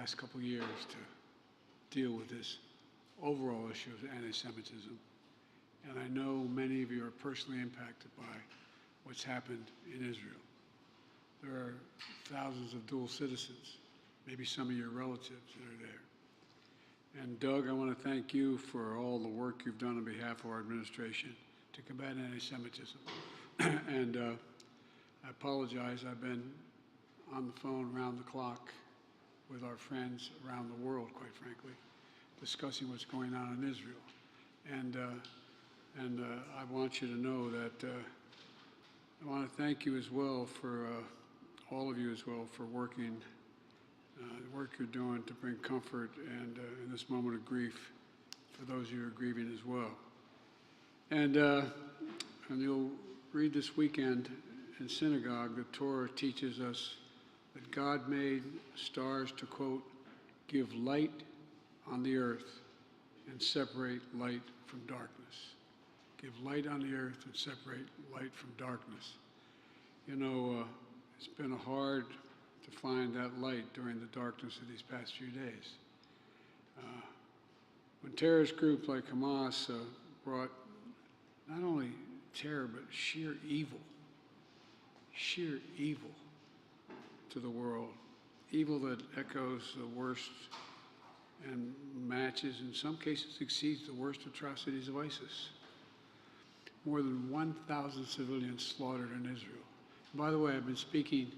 last couple of years to deal with this overall issue of anti-Semitism. And I know many of you are personally impacted by what's happened in Israel. There are thousands of dual citizens, maybe some of your relatives that are there. And Doug, I want to thank you for all the work you've done on behalf of our administration to combat anti-Semitism. And I apologize, I've been on the phone around the clock with our friends around the world, quite frankly, discussing what's going on in Israel. And I want you to know that I want to thank you as well for, all of you as well, for working, the work you're doing to bring comfort and in this moment of grief for those who are grieving as well. And you'll read this weekend in synagogue, the Torah teaches us that God made stars to, quote, give light on the earth and separate light from darkness. Give light on the earth and separate light from darkness. You know, it's been hard to find that light during the darkness of these past few days. When terrorist groups like Hamas brought not only terror, but sheer evil to the world, evil that echoes the worst and matches, in some cases exceeds the worst atrocities of ISIS. More than 1,000 civilians slaughtered in Israel. And by the way, I've been speaking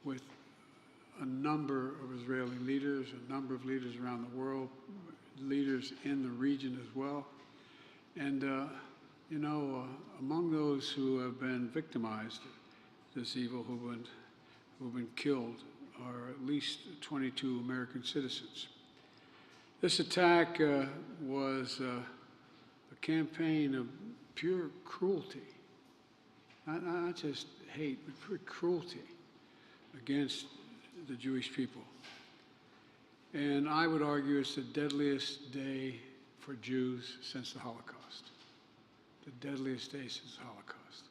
with a number of Israeli leaders, a number of leaders around the world, leaders in the region as well. And, you know, among those who have been victimized, this evil, who've been killed, are at least 22 American citizens. This attack was a campaign of pure cruelty, not just hate, but pure cruelty against the Jewish people. And I would argue it's the deadliest day for Jews since the Holocaust. The deadliest day since the Holocaust.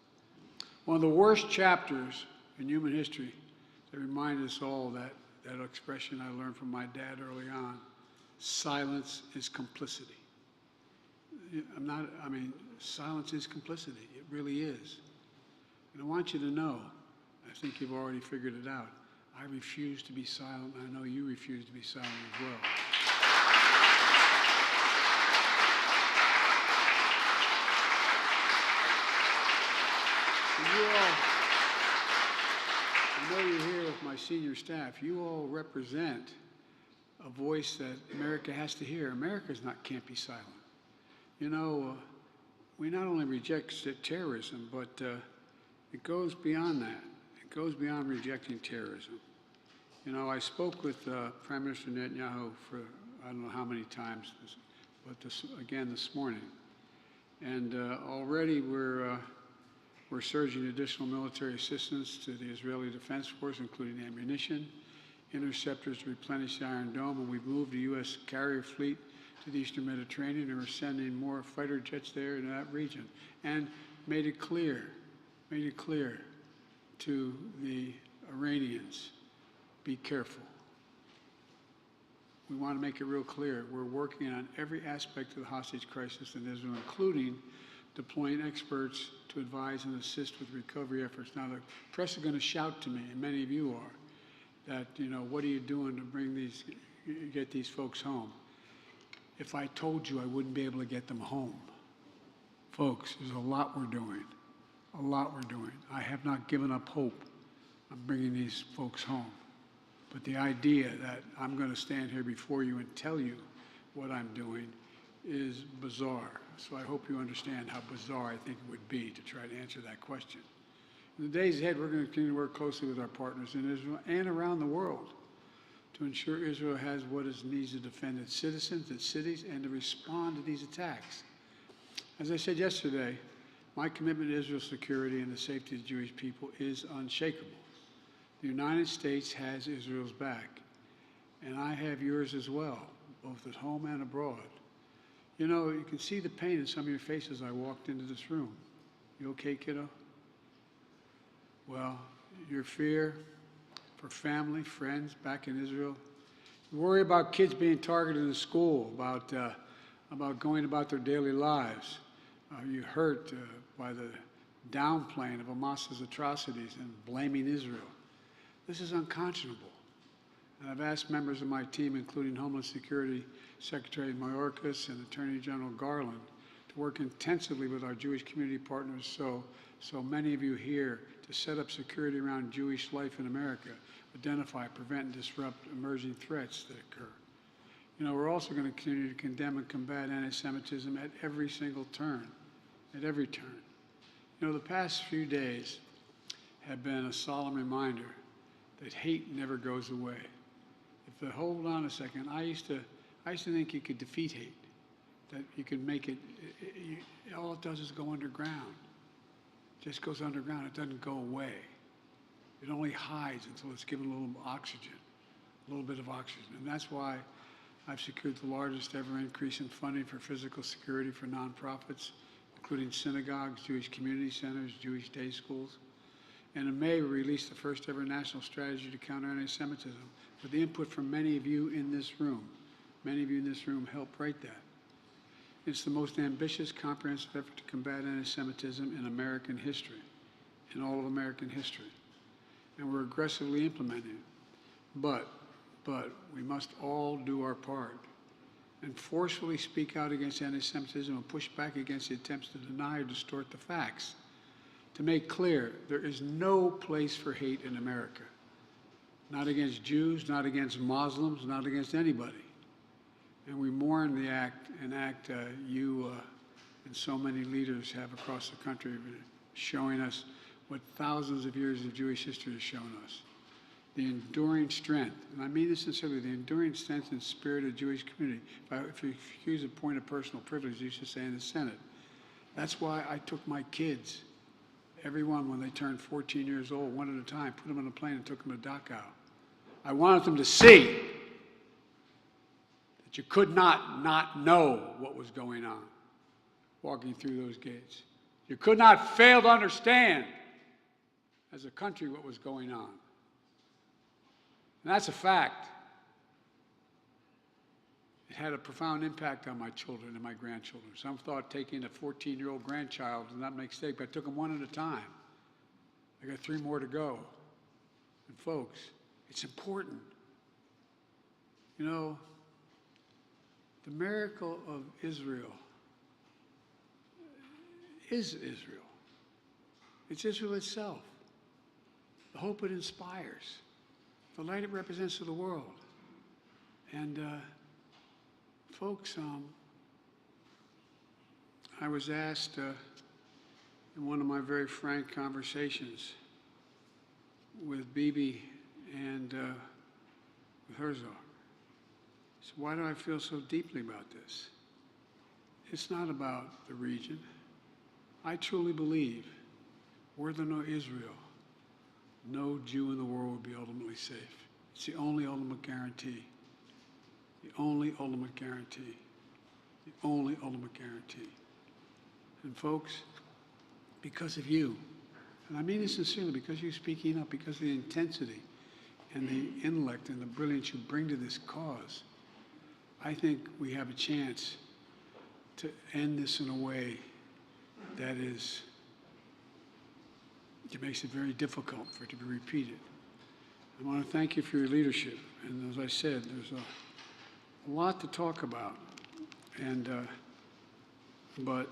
One of the worst chapters in human history that reminded us all that expression I learned from my dad early on, silence is complicity. Silence is complicity. It really is. And I want you to know, I think you've already figured it out, I refuse to be silent, and I know you refuse to be silent as well. And you all, I know you're here with my senior staff, you all represent a voice that America has to hear. America can't be silent. You know, we not only reject terrorism, but it goes beyond that. It goes beyond rejecting terrorism. You know, I spoke with Prime Minister Netanyahu for I don't know how many times, but again this morning. And already we're surging additional military assistance to the Israeli Defense Force, including ammunition, interceptors to replenish the Iron Dome, and we've moved the U.S. carrier fleet to the Eastern Mediterranean, and we're sending more fighter jets there in that region, and made it clear to the Iranians, be careful. We want to make it real clear. We're working on every aspect of the hostage crisis in Israel, including deploying experts to advise and assist with recovery efforts. Now, the press is going to shout to me, and many of you are, that, you know, what are you doing to get these folks home? If I told you, I wouldn't be able to get them home. Folks, there's a lot we're doing. A lot we're doing. I have not given up hope on bringing these folks home. But the idea that I'm going to stand here before you and tell you what I'm doing is bizarre. So I hope you understand how bizarre I think it would be to try to answer that question. In the days ahead, we're going to continue to work closely with our partners in Israel and around the world to ensure Israel has what it needs to defend its citizens, its cities, and to respond to these attacks. As I said yesterday, my commitment to Israel's security and the safety of the Jewish people is unshakable. The United States has Israel's back, and I have yours as well, both at home and abroad. You know, you can see the pain in some of your faces. I walked into this room. You okay, kiddo? Well, your fear for family, friends back in Israel, We worry about kids being targeted in school, about going about their daily lives. You're hurt by the downplaying of Hamas's atrocities and blaming Israel. This is unconscionable. And I've asked members of my team, including Homeland Security Secretary Mayorkas and Attorney General Garland, to work intensively with our Jewish community partners so many of you here to set up security around Jewish life in America, identify, prevent, and disrupt emerging threats that occur. You know, we're also going to continue to condemn and combat anti-Semitism at every single turn, at every turn. You know, the past few days have been a solemn reminder that hate never goes away. Hold on a second, I used to think you could defeat hate, that you could make it, all it does is go underground. It just goes underground, it doesn't go away. It only hides until it's given a little oxygen, a little bit of oxygen. And that's why I've secured the largest ever increase in funding for physical security for nonprofits, including synagogues, Jewish community centers, Jewish day schools. And in May, we released the first ever national strategy to counter anti-Semitism with the input from many of you in this room. Many of you in this room helped write that. It's the most ambitious, comprehensive effort to combat anti-Semitism in American history, in all of American history. And we're aggressively implementing it. But we must all do our part and forcefully speak out against anti-Semitism and push back against the attempts to deny or distort the facts. To make clear, there is no place for hate in America. Not against Jews, not against Muslims, not against anybody. And we mourn the act you and so many leaders have across the country, showing us what thousands of years of Jewish history has shown us. The enduring strength, and I mean this sincerely, the enduring strength and spirit of the Jewish community. If you excuse a point of personal privilege, you should say in the Senate. That's why I took my kids, everyone when they turned 14 years old, one at a time, put them on a plane and took them to Dachau. I wanted them to see that you could not know what was going on walking through those gates. You could not fail to understand as a country what was going on. And that's a fact. It had a profound impact on my children and my grandchildren. Some thought taking a 14-year-old grandchild was not a mistake, but I took them one at a time. I got 3 more to go. And folks, it's important. You know, the miracle of Israel is Israel. It's Israel itself. The hope it inspires. The light it represents to the world. And folks, I was asked in one of my very frank conversations with Bibi and with Herzog, so why do I feel so deeply about this? It's not about the region. I truly believe, were there no Israel, no Jew in the world would be ultimately safe. It's the only ultimate guarantee. The only ultimate guarantee. The only ultimate guarantee. And folks, because of you, and I mean this sincerely, because you're speaking up, because of the intensity and the intellect and the brilliance you bring to this cause, I think we have a chance to end this in a way that it makes it very difficult for it to be repeated. I want to thank you for your leadership. And as I said, there's a lot to talk about. And, but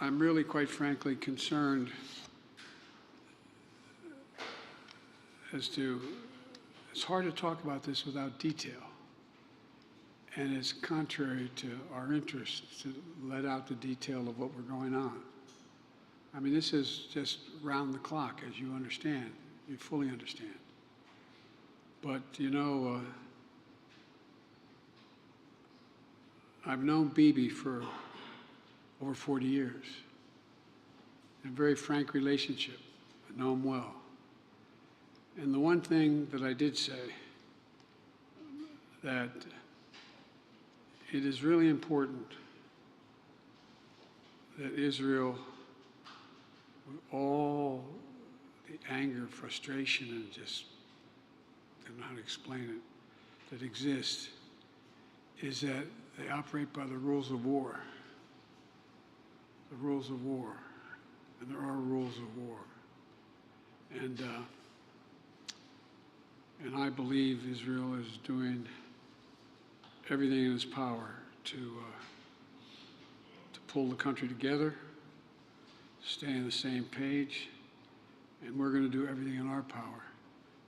I'm really, quite frankly, concerned as to, it's hard to talk about this without detail. And it's contrary to our interests to let out the detail of what we're going on. I mean, this is just round the clock, as you understand. You fully understand. But, you know, I've known Bibi for over 40 years. In a very frank relationship. I know him well. And the one thing that I did say, that it is really important that Israel, with all the anger, frustration, and just, I don't know how to explain it, that exist is that they operate by the rules of war. The rules of war. And there are rules of war. And I believe Israel is doing everything in its power to pull the country together, stay on the same page, and we're going to do everything in our power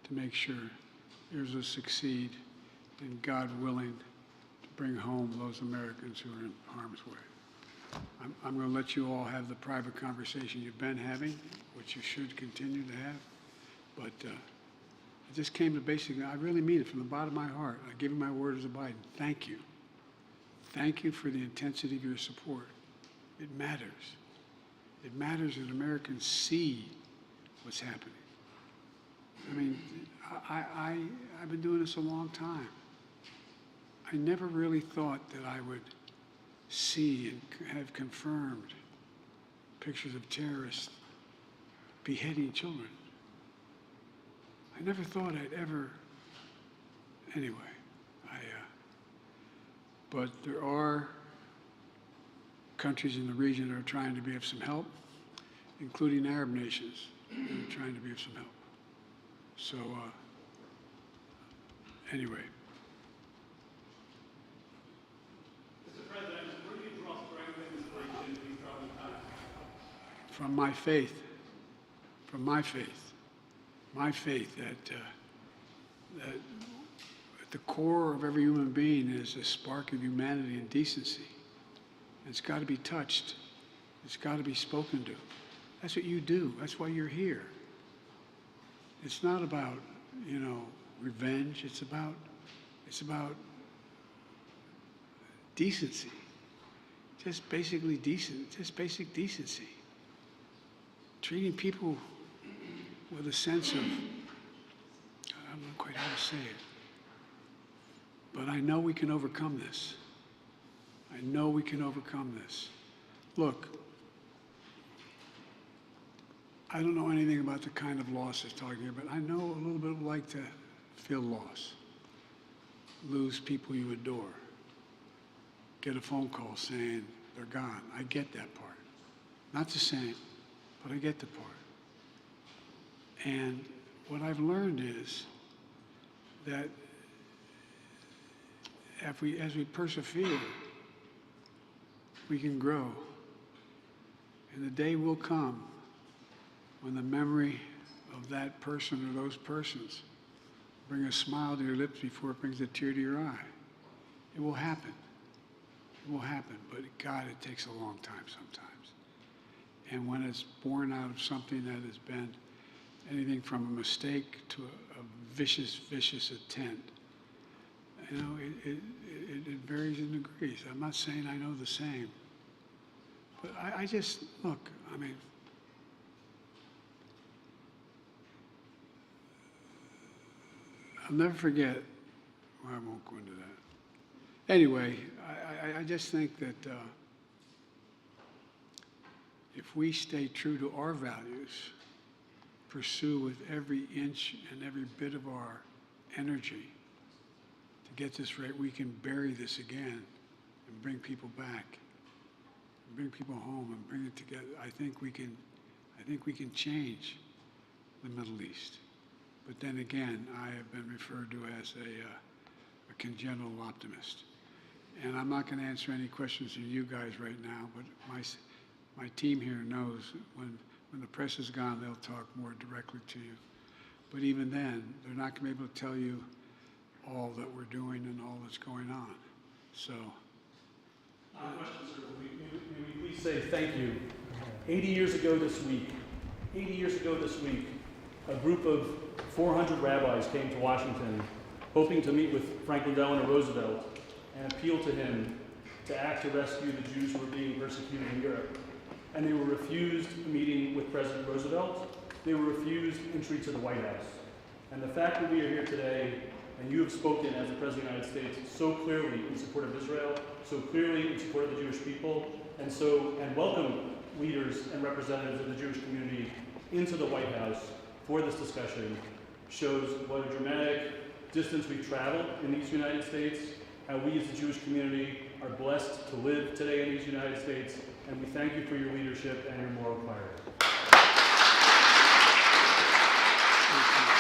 to make sure Israel succeed and, God willing, to bring home those Americans who are in harm's way. I'm going to let you all have the private conversation you've been having, which you should continue to have, but I just came to basically, I really mean it from the bottom of my heart. I give you my word as a Biden. Thank you. Thank you for the intensity of your support. It matters. It matters that Americans see what's happening. I mean, I've been doing this a long time. I never really thought that I would see and have confirmed pictures of terrorists beheading children. I never thought I'd ever, anyway, but there are countries in the region that are trying to be of some help, including Arab nations that are trying to be of some help. So, anyway. Mr. President, where do you draw strength and inspiration in these troubling times? From my faith. From my faith. My faith that at the core of every human being is a spark of humanity and decency. It's got to be touched. It's got to be spoken to. That's what you do. That's why you're here. It's not about, you know, revenge. It's about decency. Just basically decent. Just basic decency. Treating people with a sense of, I don't know quite how to say it, but I know we can overcome this. I know we can overcome this. Look, I don't know anything about the kind of loss it's talking here, but I know a little bit like to feel loss. Lose people you adore. Get a phone call saying they're gone. I get that part. Not the same, but I get the part. And what I've learned is that as we persevere, we can grow. And the day will come when the memory of that person or those persons bring a smile to your lips before it brings a tear to your eye. It will happen. It will happen. But God, it takes a long time sometimes. And when it's born out of something that has been anything from a mistake to a vicious intent, you know, it varies in degrees. I'm not saying I know the same. But I just, look, I mean, I'll never forget, well, I won't go into that. Anyway, I just think that if we stay true to our values, pursue with every inch and every bit of our energy to get this right, we can bury this again and bring people back, and bring people home and bring it together. I think we can change the Middle East. But then again, I have been referred to as a congenital optimist. And I'm not going to answer any questions from you guys right now, but my team here knows when the press is gone, they'll talk more directly to you. But even then, they're not going to be able to tell you all that we're doing and all that's going on. So. Question, sir. May we please say thank you. 80 years ago this week, a group of 400 rabbis came to Washington hoping to meet with Franklin Delano Roosevelt and appeal to him to act to rescue the Jews who were being persecuted in Europe. And they were refused a meeting with President Roosevelt. They were refused entry to the White House. And the fact that we are here today, and you have spoken as the President of the United States so clearly in support of Israel, so clearly in support of the Jewish people, and welcome leaders and representatives of the Jewish community into the White House for this discussion, shows what a dramatic distance we've traveled in these United States, how we as the Jewish community are blessed to live today in these United States, and we thank you for your leadership and your moral clarity. Thank you.